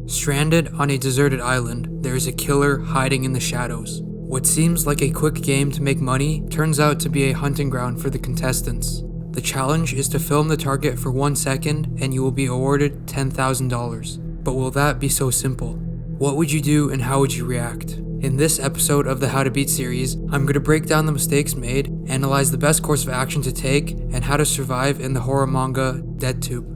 Stranded on a deserted island, there is a killer hiding in the shadows. What seems like a quick game to make money turns out to be a hunting ground for the contestants. The challenge is to film the target for 1 second and you will be awarded $10,000. But will that be so simple? What would you do and how would you react? In this episode of the How to Beat series, I'm going to break down the mistakes made, analyze the best course of action to take, and how to survive in the horror manga DeadTube.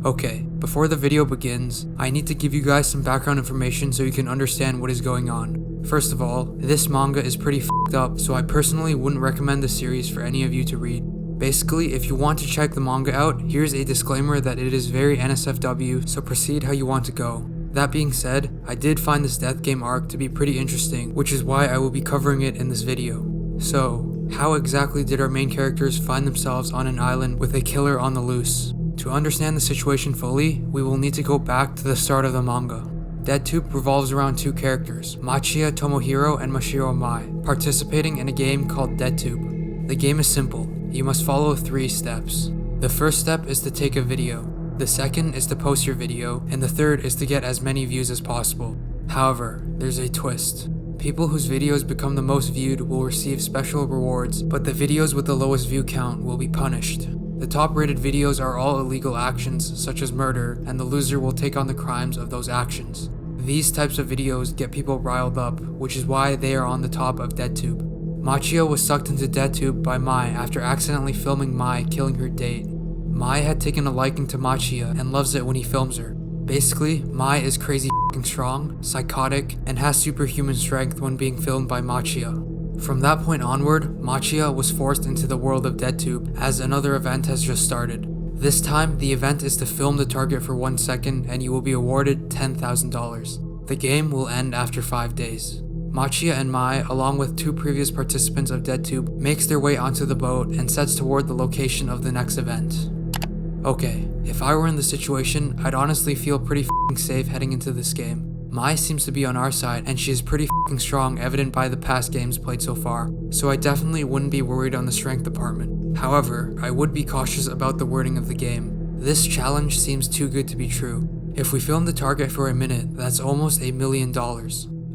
Okay, before the video begins, I need to give you guys some background information so you can understand what is going on. First of all, this manga is pretty f***ed up, so I personally wouldn't recommend the series for any of you to read. Basically, if you want to check the manga out, here's a disclaimer that it is very NSFW, so proceed how you want to go. That being said, I did find this death game arc to be pretty interesting, which is why I will be covering it in this video. So, how exactly did our main characters find themselves on an island with a killer on the loose? To understand the situation fully, we will need to go back to the start of the manga. DeadTube revolves around two characters, Machiya Tomohiro and Mashiro Mai, participating in a game called DeadTube. The game is simple. You must follow 3 steps. The first step is to take a video. The second is to post your video, and the third is to get as many views as possible. However, there's a twist. People whose videos become the most viewed will receive special rewards, but the videos with the lowest view count will be punished. The top rated videos are all illegal actions, such as murder, and the loser will take on the crimes of those actions. These types of videos get people riled up, which is why they are on the top of DeadTube. Machiya was sucked into DeadTube by Mai after accidentally filming Mai killing her date. Mai had taken a liking to Machiya and loves it when he films her. Basically, Mai is crazy f***ing strong, psychotic, and has superhuman strength when being filmed by Machiya. From that point onward, Machiya was forced into the world of DeadTube as another event has just started. This time, the event is to film the target for 1 second and you will be awarded $10,000. The game will end after 5 days. Machiya and Mai, along with 2 previous participants of DeadTube, makes their way onto the boat and sets toward the location of the next event. Okay, if I were in this situation, I'd honestly feel pretty f***ing safe heading into this game. Mai seems to be on our side and she is pretty f***ing strong, evident by the past games played so far, so I definitely wouldn't be worried on the strength department. However, I would be cautious about the wording of the game. This challenge seems too good to be true. If we film the target for a minute, that's almost $1 million.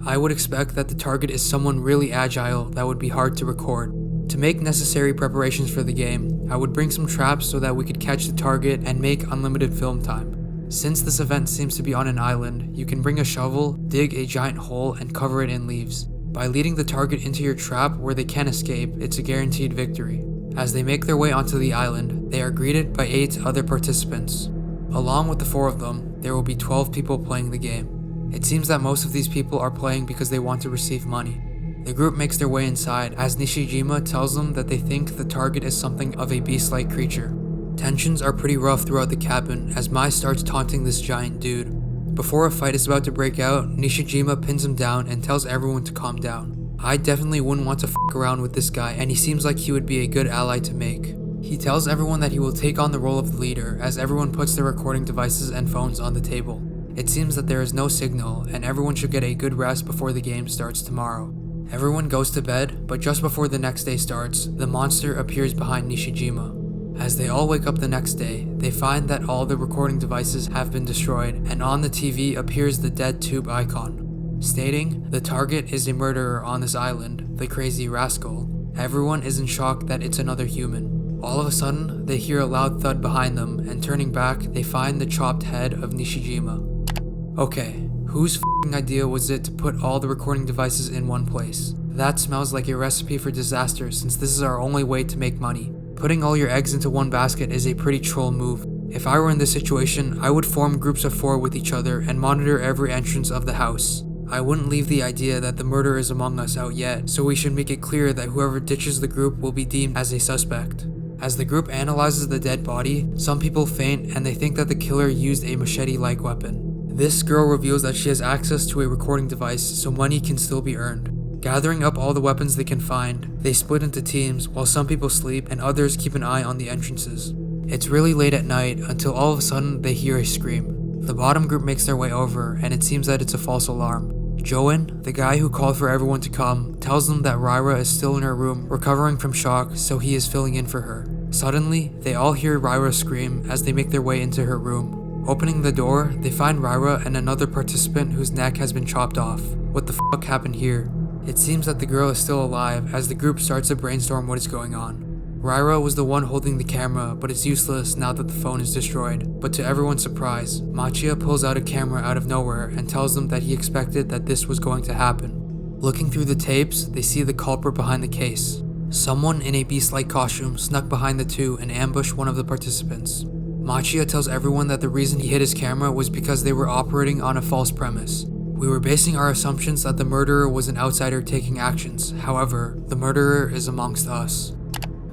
I would expect that the target is someone really agile that would be hard to record. To make necessary preparations for the game, I would bring some traps so that we could catch the target and make unlimited film time. Since this event seems to be on an island, you can bring a shovel, dig a giant hole, and cover it in leaves. By leading the target into your trap where they can't escape, it's a guaranteed victory. As they make their way onto the island, they are greeted by 8 other participants. Along with the 4 of them, there will be 12 people playing the game. It seems that most of these people are playing because they want to receive money. The group makes their way inside as Nishijima tells them that they think the target is something of a beast-like creature. Tensions are pretty rough throughout the cabin as Mai starts taunting this giant dude. Before a fight is about to break out, Nishijima pins him down and tells everyone to calm down. I definitely wouldn't want to f*** around with this guy and he seems like he would be a good ally to make. He tells everyone that he will take on the role of the leader as everyone puts their recording devices and phones on the table. It seems that there is no signal and everyone should get a good rest before the game starts tomorrow. Everyone goes to bed, but just before the next day starts, the monster appears behind Nishijima. As they all wake up the next day, they find that all the recording devices have been destroyed, and on the TV appears the DeadTube icon, stating, "The target is a murderer on this island, the crazy rascal." Everyone is in shock that it's another human. All of a sudden, they hear a loud thud behind them, and turning back, they find the chopped head of Nishijima. Okay. Whose f***ing idea was it to put all the recording devices in one place? That smells like a recipe for disaster since this is our only way to make money. Putting all your eggs into one basket is a pretty troll move. If I were in this situation, I would form groups of 4 with each other and monitor every entrance of the house. I wouldn't leave the idea that the murder is among us out yet, so we should make it clear that whoever ditches the group will be deemed as a suspect. As the group analyzes the dead body, some people faint and they think that the killer used a machete-like weapon. This girl reveals that she has access to a recording device so money can still be earned. Gathering up all the weapons they can find, they split into teams while some people sleep and others keep an eye on the entrances. It's really late at night until all of a sudden they hear a scream. The bottom group makes their way over and it seems that it's a false alarm. Joen, the guy who called for everyone to come, tells them that Ryra is still in her room recovering from shock, so he is filling in for her. Suddenly, they all hear Ryra scream as they make their way into her room. Opening the door, they find Ryra and another participant whose neck has been chopped off. What the fuck happened here? It seems that the girl is still alive as the group starts to brainstorm what is going on. Ryra was the one holding the camera, but it's useless now that the phone is destroyed. But to everyone's surprise, Machia pulls out a camera out of nowhere and tells them that he expected that this was going to happen. Looking through the tapes, they see the culprit behind the case. Someone in a beast-like costume snuck behind the two and ambushed one of the participants. Machia tells everyone that the reason he hid his camera was because they were operating on a false premise. We were basing our assumptions that the murderer was an outsider taking actions. However, the murderer is amongst us.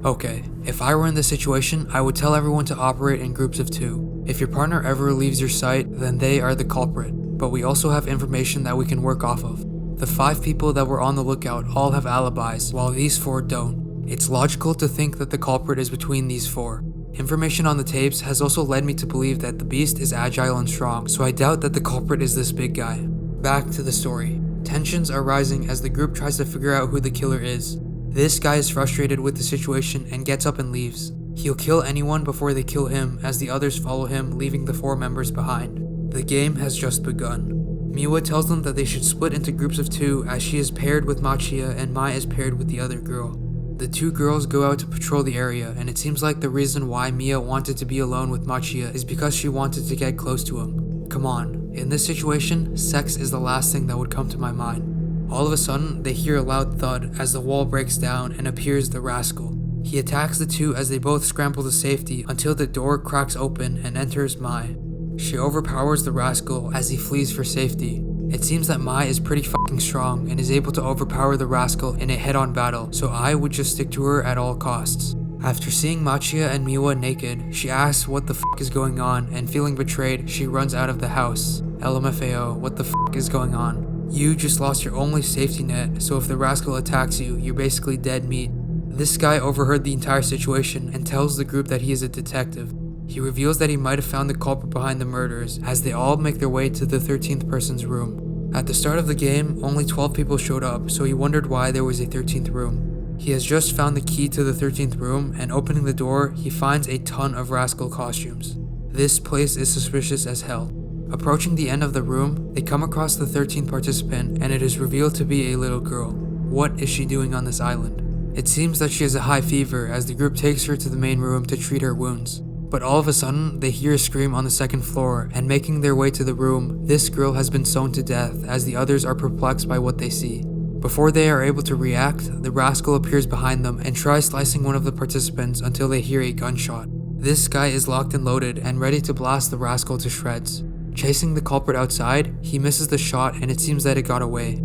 Okay, if I were in this situation, I would tell everyone to operate in groups of 2. If your partner ever leaves your sight, then they are the culprit, but we also have information that we can work off of. The 5 people that were on the lookout all have alibis, while these 4 don't. It's logical to think that the culprit is between these 4. Information on the tapes has also led me to believe that the beast is agile and strong, so I doubt that the culprit is this big guy. Back to the story. Tensions are rising as the group tries to figure out who the killer is. This guy is frustrated with the situation and gets up and leaves. He'll kill anyone before they kill him as the others follow him, leaving the 4 members behind. The game has just begun. Miwa tells them that they should split into groups of 2 as she is paired with Machia and Mai is paired with the other girl. The 2 girls go out to patrol the area, and it seems like the reason why Mia wanted to be alone with Machia is because she wanted to get close to him. Come on, in this situation, sex is the last thing that would come to my mind. All of a sudden, they hear a loud thud as the wall breaks down and appears the rascal. He attacks the 2 as they both scramble to safety until the door cracks open and enters Mai. She overpowers the rascal as he flees for safety. It seems that Mai is pretty fucking strong and is able to overpower the rascal in a head-on battle, so I would just stick to her at all costs. After seeing Machia and Miwa naked, she asks what the fuck is going on, and feeling betrayed, she runs out of the house. LMFAO, what the fuck is going on? You just lost your only safety net, so if the rascal attacks you, you're basically dead meat. This guy overheard the entire situation and tells the group that he is a detective. He reveals that he might have found the culprit behind the murders as they all make their way to the 13th person's room. At the start of the game, only 12 people showed up, so he wondered why there was a 13th room. He has just found the key to the 13th room, and opening the door, he finds a ton of rascal costumes. This place is suspicious as hell. Approaching the end of the room, they come across the 13th participant, and it is revealed to be a little girl. What is she doing on this island? It seems that she has a high fever as the group takes her to the main room to treat her wounds. But all of a sudden, they hear a scream on the 2nd floor, and making their way to the room, this girl has been sewn to death as the others are perplexed by what they see. Before they are able to react, the rascal appears behind them and tries slicing one of the participants until they hear a gunshot. This guy is locked and loaded and ready to blast the rascal to shreds. Chasing the culprit outside, he misses the shot and it seems that it got away.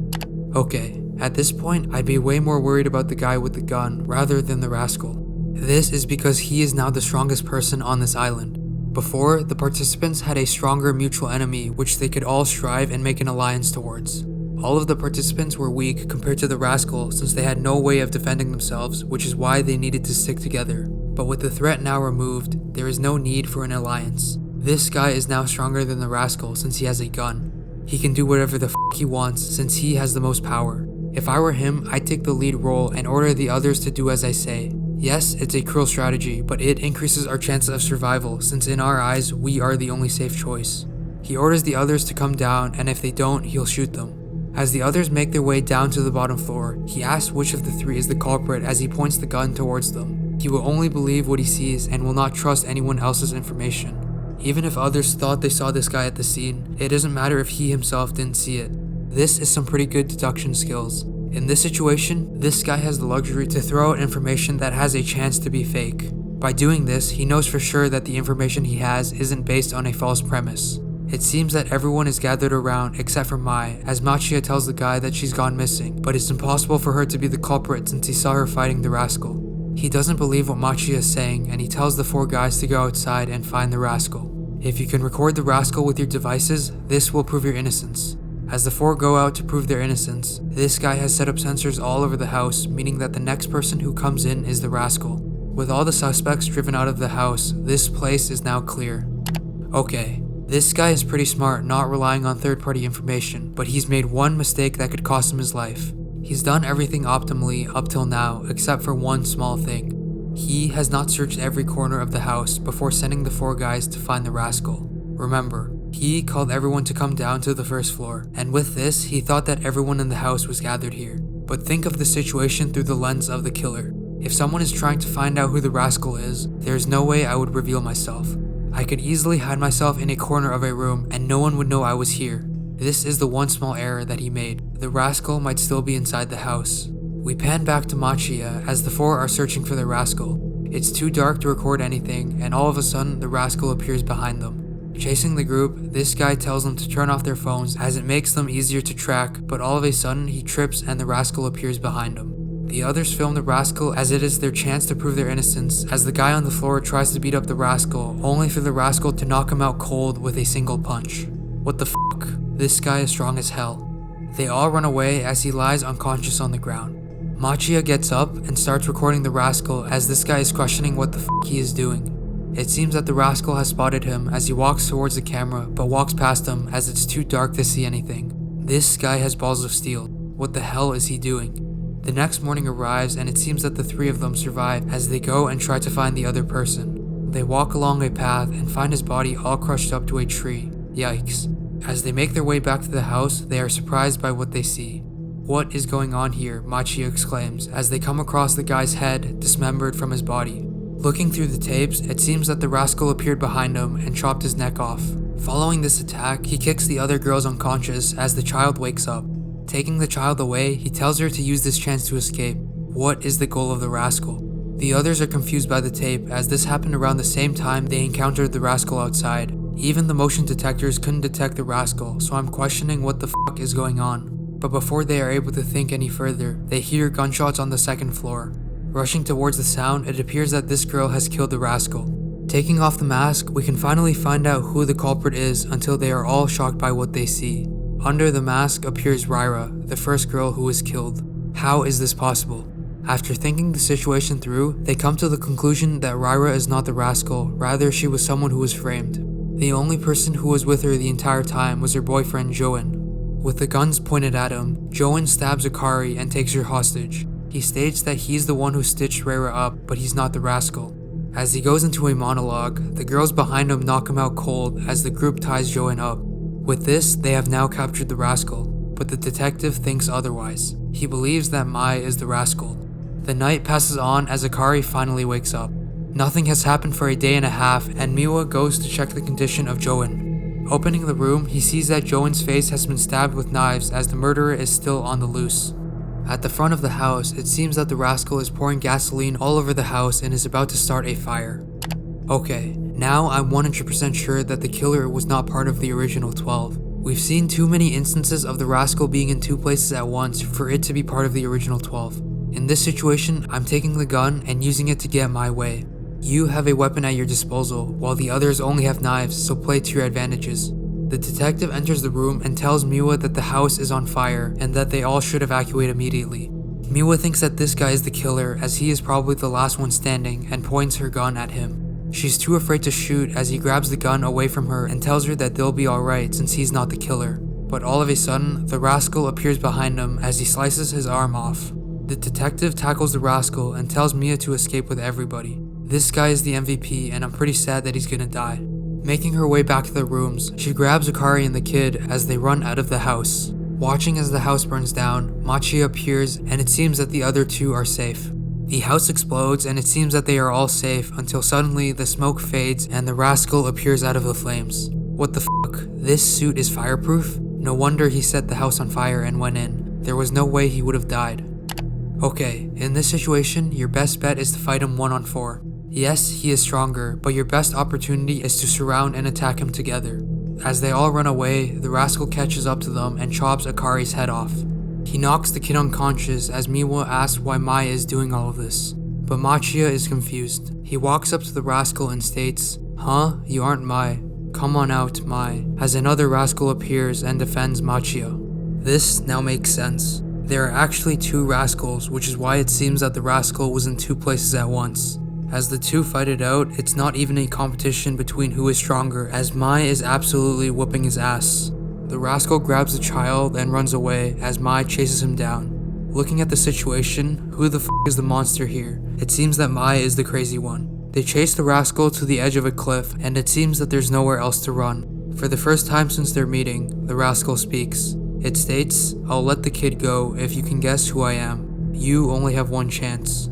Okay, at this point, I'd be way more worried about the guy with the gun rather than the rascal. This is because he is now the strongest person on this island. Before, the participants had a stronger mutual enemy which they could all strive and make an alliance towards. All of the participants were weak compared to the rascal since they had no way of defending themselves, which is why they needed to stick together. But with the threat now removed, there is no need for an alliance. This guy is now stronger than the rascal since he has a gun. He can do whatever the fuck he wants since he has the most power. If I were him, I'd take the lead role and order the others to do as I say. Yes, it's a cruel strategy, but it increases our chances of survival since in our eyes, we are the only safe choice. He orders the others to come down, and if they don't, he'll shoot them. As the others make their way down to the bottom floor, he asks which of the 3 is the culprit as he points the gun towards them. He will only believe what he sees and will not trust anyone else's information. Even if others thought they saw this guy at the scene, it doesn't matter if he himself didn't see it. This is some pretty good deduction skills. In this situation, this guy has the luxury to throw out information that has a chance to be fake. By doing this, he knows for sure that the information he has isn't based on a false premise. It seems that everyone is gathered around except for Mai, as Machia tells the guy that she's gone missing, but it's impossible for her to be the culprit since he saw her fighting the rascal. He doesn't believe what Machia is saying, and he tells the 4 guys to go outside and find the rascal. If you can record the rascal with your devices, this will prove your innocence. As the 4 go out to prove their innocence, this guy has set up sensors all over the house, meaning that the next person who comes in is the rascal. With all the suspects driven out of the house, this place is now clear. Okay, this guy is pretty smart not relying on third-party information, but he's made one mistake that could cost him his life. He's done everything optimally up till now, except for one small thing. He has not searched every corner of the house before sending the 4 guys to find the rascal. Remember, he called everyone to come down to the first floor, and with this, he thought that everyone in the house was gathered here. But think of the situation through the lens of the killer. If someone is trying to find out who the rascal is, there's no way I would reveal myself. I could easily hide myself in a corner of a room and no one would know I was here. This is the one small error that he made. The rascal might still be inside the house. We pan back to Machia as the four are searching for the rascal. It's too dark to record anything, and all of a sudden the rascal appears behind them. Chasing the group, this guy tells them to turn off their phones as it makes them easier to track, but all of a sudden he trips and the rascal appears behind him. The others film the rascal as it is their chance to prove their innocence as the guy on the floor tries to beat up the rascal, only for the rascal to knock him out cold with a single punch. What the fuck? This guy is strong as hell. They all run away as he lies unconscious on the ground. Machia gets up and starts recording the rascal as this guy is questioning what the fuck he is doing. It seems that the rascal has spotted him as he walks towards the camera but walks past him as it's too dark to see anything. This guy has balls of steel. What the hell is he doing? The next morning arrives and it seems that the three of them survive as they go and try to find the other person. They walk along a path and find his body all crushed up to a tree. Yikes. As they make their way back to the house, they are surprised by what they see. What is going on here? Machia exclaims as they come across the guy's head dismembered from his body. Looking through the tapes, it seems that the rascal appeared behind him and chopped his neck off. Following this attack, he kicks the other girls unconscious as the child wakes up. Taking the child away, he tells her to use this chance to escape. What is the goal of the rascal? The others are confused by the tape as this happened around the same time they encountered the rascal outside. Even the motion detectors couldn't detect the rascal, so I'm questioning what the fuck is going on. But before they are able to think any further, they hear gunshots on the second floor. Rushing towards the sound, it appears that this girl has killed the rascal. Taking off the mask, we can finally find out who the culprit is until they are all shocked by what they see. Under the mask appears Ryra, the first girl who was killed. How is this possible? After thinking the situation through, they come to the conclusion that Ryra is not the rascal, rather she was someone who was framed. The only person who was with her the entire time was her boyfriend Joan. With the guns pointed at him, Joan stabs Akari and takes her hostage. He states that he's the one who stitched Ryra up, but he's not the rascal. As he goes into a monologue, the girls behind him knock him out cold as the group ties Joan up. With this, they have now captured the rascal, but the detective thinks otherwise. He believes that Mai is the rascal. The night passes on as Akari finally wakes up. Nothing has happened for a day and a half, and Miwa goes to check the condition of Joan. Opening the room, he sees that Joan's face has been stabbed with knives as the murderer is still on the loose. At the front of the house, it seems that the rascal is pouring gasoline all over the house and is about to start a fire. Okay, now I'm 100% sure that the killer was not part of the original 12. We've seen too many instances of the rascal being in two places at once for it to be part of the original 12. In this situation, I'm taking the gun and using it to get my way. You have a weapon at your disposal, while the others only have knives, so play to your advantages. The detective enters the room and tells Miwa that the house is on fire and that they all should evacuate immediately. Miwa thinks that this guy is the killer as he is probably the last one standing and points her gun at him. She's too afraid to shoot as he grabs the gun away from her and tells her that they'll be alright since he's not the killer. But all of a sudden, the rascal appears behind him as he slices his arm off. The detective tackles the rascal and tells Mia to escape with everybody. This guy is the MVP and I'm pretty sad that he's gonna die. Making her way back to the rooms, she grabs Akari and the kid as they run out of the house. Watching as the house burns down, Machia appears and it seems that the other two are safe. The house explodes and it seems that they are all safe until suddenly the smoke fades and the rascal appears out of the flames. What the fuck? This suit is fireproof? No wonder he set the house on fire and went in. There was no way he would have died. Okay, in this situation, your best bet is to fight him 1-on-4. Yes, he is stronger, but your best opportunity is to surround and attack him together. As they all run away, the rascal catches up to them and chops Akari's head off. He knocks the kid unconscious as Miwa asks why Mai is doing all of this. But Machia is confused. He walks up to the rascal and states, "Huh? You aren't Mai. Come on out, Mai," as another rascal appears and defends Machia. This now makes sense. There are actually two rascals, which is why it seems that the rascal was in two places at once. As the two fight it out, it's not even a competition between who is stronger, as Mai is absolutely whooping his ass. The rascal grabs the child and runs away as Mai chases him down. Looking at the situation, who the f is the monster here? It seems that Mai is the crazy one. They chase the rascal to the edge of a cliff, and it seems that there's nowhere else to run. For the first time since their meeting, the rascal speaks. It states, "I'll let the kid go if you can guess who I am. You only have one chance."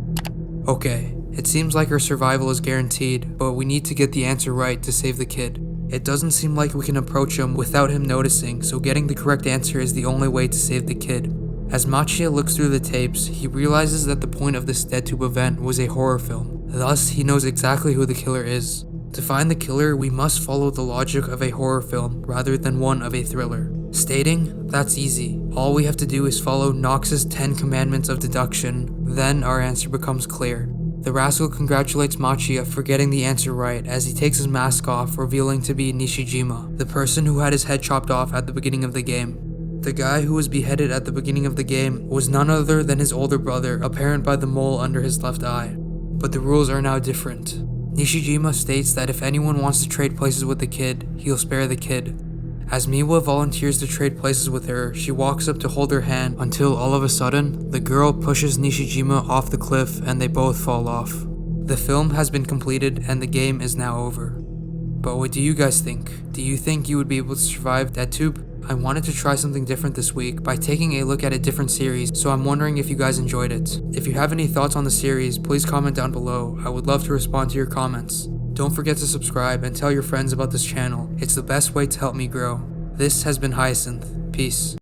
Okay, it seems like our survival is guaranteed, but we need to get the answer right to save the kid. It doesn't seem like we can approach him without him noticing, so getting the correct answer is the only way to save the kid. As Machia looks through the tapes, he realizes that the point of this DeadTube event was a horror film. Thus, he knows exactly who the killer is. To find the killer, we must follow the logic of a horror film rather than one of a thriller. Stating, that's easy. All we have to do is follow Nox's 10 commandments of deduction, then our answer becomes clear. The rascal congratulates Machia for getting the answer right as he takes his mask off, revealing to be Nishijima, the person who had his head chopped off at the beginning of the game. The guy who was beheaded at the beginning of the game was none other than his older brother, apparent by the mole under his left eye. But the rules are now different. Nishijima states that if anyone wants to trade places with the kid, he'll spare the kid. As Miwa volunteers to trade places with her, she walks up to hold her hand until all of a sudden, the girl pushes Nishijima off the cliff and they both fall off. The film has been completed and the game is now over. But what do you guys think? Do you think you would be able to survive DeadTube? I wanted to try something different this week by taking a look at a different series, so I'm wondering if you guys enjoyed it. If you have any thoughts on the series, please comment down below. I would love to respond to your comments. Don't forget to subscribe and tell your friends about this channel. It's the best way to help me grow. This has been Hyacinth. Peace.